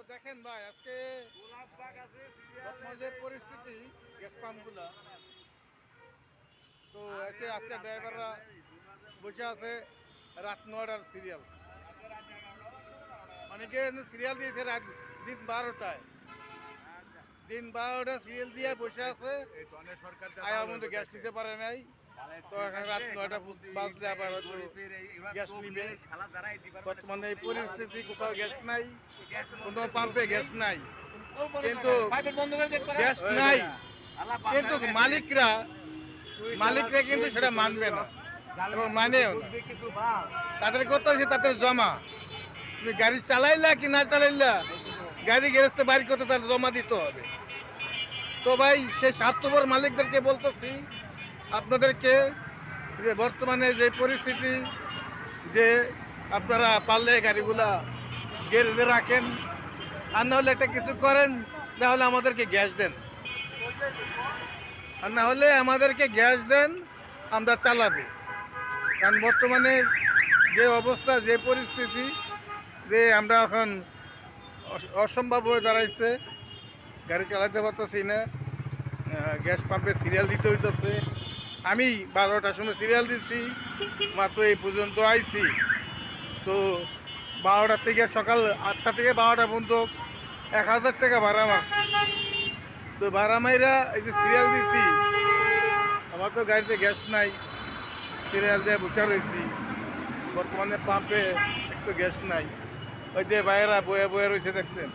দেখেন ভাই আজকে বর্তমান যে পরিস্থিতি গ্যাস পাম্পগুলা, তো আজকে ড্রাইভাররা বসে আছে রাত 9টার সিরিয়াল। অনেকে সিরিয়াল দিয়েছে রাত দিন 12টায়, দিন 12টা সিরিয়াল দিয়ে বসে আছে, আয়ার মধ্যে গ্যাস নিতে পারে নাই। তো এখন রাত 9টা বাজলে আবার হয়তো গ্যাস নিবে। বর্তমানে এই পরিস্থিতি, কোথাও গ্যাস নাই, কোনো পাম্পে গ্যাস নাই, কিন্তু গ্যাস নাই, কিন্তু মালিকরা কিন্তু সেটা মানবে না এবং মানেও না। তাদের কথা হচ্ছে তাদের জমা, তুমি গাড়ি চালাইলা কি না চালাইলা, গাড়ি গ্যারেজতে বাইর করতে তাহলে জমা দিতে হবে। তো ভাই সেই স্বার্থপর মালিকদেরকে বলতেছি আপনাদেরকে যে বর্তমানে যে পরিস্থিতি, যে আপনারা পারলে গাড়িগুলা গ্যারেজে রাখেন, আর না হলে একটা কিছু করেন, তাহলে আমাদেরকে গ্যাস দেন, আর না হলে আমাদেরকে গ্যাস দেন, আমরা চালাবে। কারণ বর্তমানে যে অবস্থা, যে পরিস্থিতি, যে আমরা এখন অসম্ভব হয়ে দাঁড়াইছে, গাড়ি চালাতে পারতেছি না, গ্যাস পাম্পে সিরিয়াল দিতে হইতেছে। আমি 12টার সময় সিরিয়াল দিচ্ছি, মাত্র এই পর্যন্ত আইছি। তো 12টা থেকে সকাল 8টা থেকে 12টা পর্যন্ত 1000 টাকা ভাড়া মারছি। তো ভাড়া মাইরা এই যে সিরিয়াল দিচ্ছি, আমার তো গাড়িতে গ্যাস নাই, সিরিয়াল দিয়ে বসে রয়েছি। বর্তমানে পাম্পে একটু গ্যাস নাই, ওই যে বাইরা বয়ে বয়ে রয়েছে দেখছেন।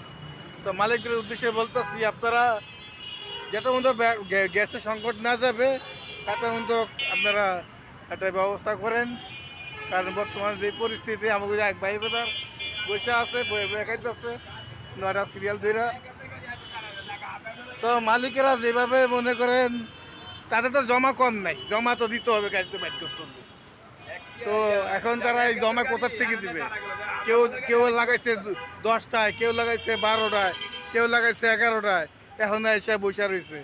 তো মালিকদের উদ্দেশ্যে বলতেছি, আপনারা যত মতো গ্যাসের সংকট না যাবে তত মতো আপনারা একটা ব্যবস্থা করেন। কারণ বর্তমানে যে পরিস্থিতি, আমাকে এক ভাই বোধার বসে আছে, বয়ে বয়ে খাইতেছে 9টা সিরিয়াল ধরে। তো মালিকেরা যেভাবে মনে করেন, তাদের তো জমা কম নাই, জমা তো দিতে হবে, গাড়িতে বাইর করতে হবে। তো এখন তারা এই জমা কোথার থেকে দিবে? কেউ কেউ লাগাইছে 10টায়, কেউ লাগাইছে 12টায়, কেউ লাগাইছে 11টায়, এখন এসে বসে রয়েছে।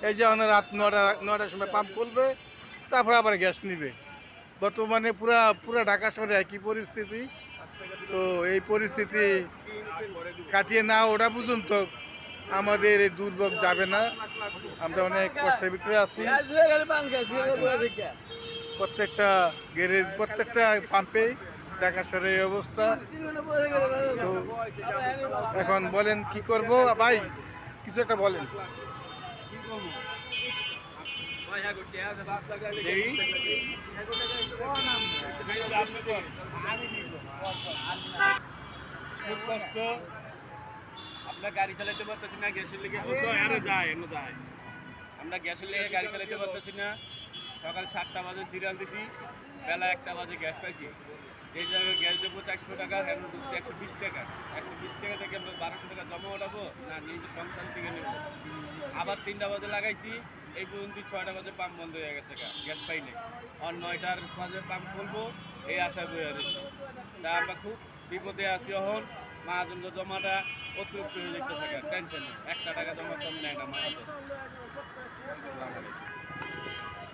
এই যে রাত 9টার সময় পাম্প খুলবে, তারপরে আবার গ্যাস নিবে। বর্তমানে পুরা ঢাকা শহরে একই পরিস্থিতি। তো এই পরিস্থিতি কাটিয়ে না ওঠা পর্যন্ত আমাদের এই দুর্ভোগ যাবে না। আমরা অনেক কষ্টের ভিতরে আছি। প্রত্যেকটা গ্যারেজ, প্রত্যেকটা পাম্পে ঢাকা শহরের এই অবস্থা। তো এখন বলেন কি করব ভাই, কিছু একটা বলেন। খুব কষ্ট, আপনার গাড়ি চালাইতে পারতেছি না, গ্যাসের লেগে যায়। আমরা গ্যাসের লেগে গাড়ি চালাইতে পারতেছি না। সকাল 7টা বাজে সিরিয়াল দিছি, বেলা 1টা বাজে গ্যাস পাইছি। এই জায়গায় গ্যাস দেবো 400 টাকা, এখন 120 টাকা। 120 টাকা থেকে আমরা 1200 টাকা জমা ওঠাবো না, নিজে সংস্থান থেকে নেব। আবার 3টা বাজে লাগাইছি, এই পর্যন্ত 6টা বাজে পাম্প বন্ধ হয়ে গেছে, গ্যাস পাইনি। আর 9টার বাজে পাম্প খুলবো, এই আশা বয়ে দিচ্ছি। তা আমরা খুব বিপদে আছি। এখন মাহাজনকে জমাটা অতিরিক্ত হয়ে যেতে থাকে, টেনশনে 1 টাকা জমা কম নেয় না মাহাজন।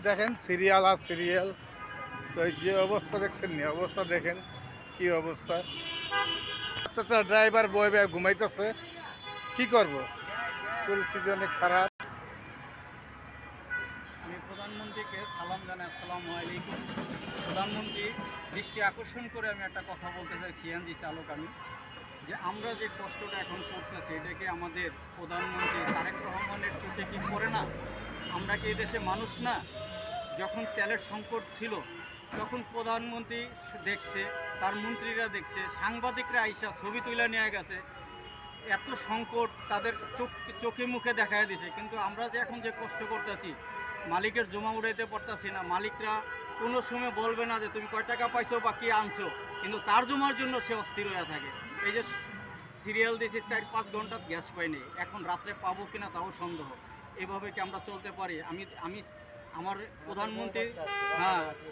দেখেন সিরিয়াল আর সিরিয়াল, তো এই যে অবস্থা দেখছেন, নি অবস্থা দেখেন কি অবস্থা। ড্রাইভার বয়ে বয়ে ঘুমাইতেছে, কি করব, পরিস্থিতি অনেক খারাপ। আমি প্রধানমন্ত্রীকে সালাম জানাই, আসসালামু আলাইকুম। প্রধানমন্ত্রী দৃষ্টি আকর্ষণ করে আমি একটা কথা বলতে চাই, সিএনজি চালক আমি, যে আমরা যে কষ্টটা এখন করতেছি, এটাকে আমাদের প্রধানমন্ত্রী তারেক রহমানের চোখে কি পড়ে না? আমরা কি এদেশে মানুষ না? যখন তেলের সংকট ছিল তখন প্রধানমন্ত্রী দেখছে, তার মন্ত্রীরা দেখছে, সাংবাদিকরা আইসা ছবি তুলে নিয়ে গেছে। এত সংকট তাদের চোখে মুখে দেখায় দিছে, কিন্তু আমরা যে এখন যে কষ্ট করতেছি, মালিকের জমা উড়াইতে পারতেছি না। মালিকরা কোনো সময় বলবে না যে তুমি কয় টাকা পাইছো বা কি আনছো, কিন্তু তার জমার জন্য সে অস্থির হয়ে থাকে। এই যে সিরিয়াল দিয়েছে 4-5 ঘন্টা গ্যাস পাইনি, এখন রাত্রে পাবো কিনা তাও সন্দেহ। এভাবে কি আমরা চলতে পারি? আমি আমার প্রধানমন্ত্রী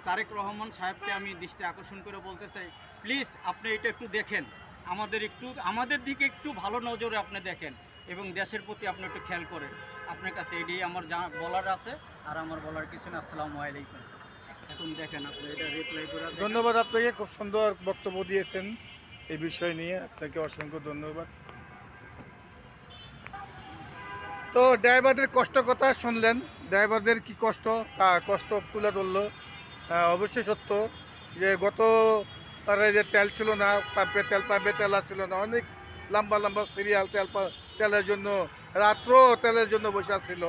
তারেক রহমান সাহেবকে আমি দৃষ্টি আকর্ষণ করে বলতে চাই, প্লিজ আপনি এটা একটু দেখেন, আমাদের দিকে একটু ভালো নজরে আপনি দেখেন এবং দেশের প্রতি আপনি একটু খেয়াল করেন। আপনার কাছে এটাই আমার বলার আছে, আর আমার বলার কিছু না। আসসালামু আলাইকুম। এখন দেখেন আপনি এটা রিপ্লাই করে। ধন্যবাদ আপনাকে, খুব সুন্দর বক্তব্য দিয়েছেন এই বিষয় নিয়ে, আপনাকে অসংখ্য ধন্যবাদ। তো ড্রাইভারদের কষ্ট কথা শুনলেন, ড্রাইভারদের কি কষ্ট তা কষ্ট তুলে ধরলো। অবশ্যই সত্য যে গত তারা যে তেল ছিল না, পাম্পে তেল আসছিল না, অনেক লম্বা লম্বা সিরিয়াল তেলের জন্য রাত্রও তেলের জন্য বসে আসছিল।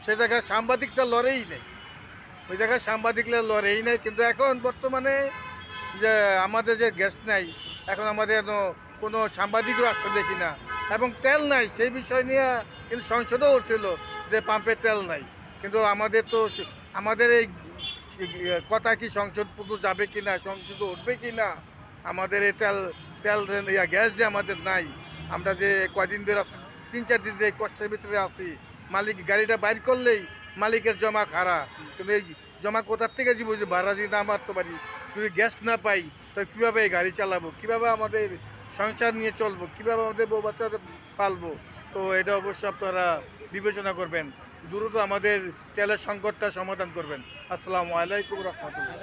সে জায়গায় সাংবাদিকটা লড়েই নেই, ওই জায়গায় সাংবাদিকরা লড়েই নেই। কিন্তু এখন বর্তমানে যে আমাদের যে গ্যাস নাই, এখন আমাদের কোনো সাংবাদিকও আসতে দেখি না, এবং তেল নাই সেই বিষয় নিয়ে কিন্তু সংসদও উঠছিল যে পাম্পে তেল নাই। কিন্তু আমাদের তো আমাদের এই কথা কি সংসদ পুকুর যাবে কি না, সংসদ উঠবে কি না, আমাদের এই তেল তেল গ্যাস যে আমাদের নাই, আমরা যে কদিন ধরে 3-4 দিন যে কষ্টের ভিতরে আছি, মালিক গাড়িটা বাইর করলেই মালিকের জমা খারা। কিন্তু এই জমা কোথার থেকে দিব, যে ভাড়া যদি না মারতে পারি, যদি গ্যাস না পাই, তো কীভাবে এই গাড়ি চালাবো, কীভাবে আমাদের সংসার নিয়ে চলবো, কীভাবে আমাদের বউ বাচ্চাদের পালবো। তো এটা অবশ্যই আপনারা বিবেচনা করবেন, দ্রুত আমাদের তেলের সংকটটা সমাধান করবেন। আসসালামু আলাইকুম রহমতুল্লাহ।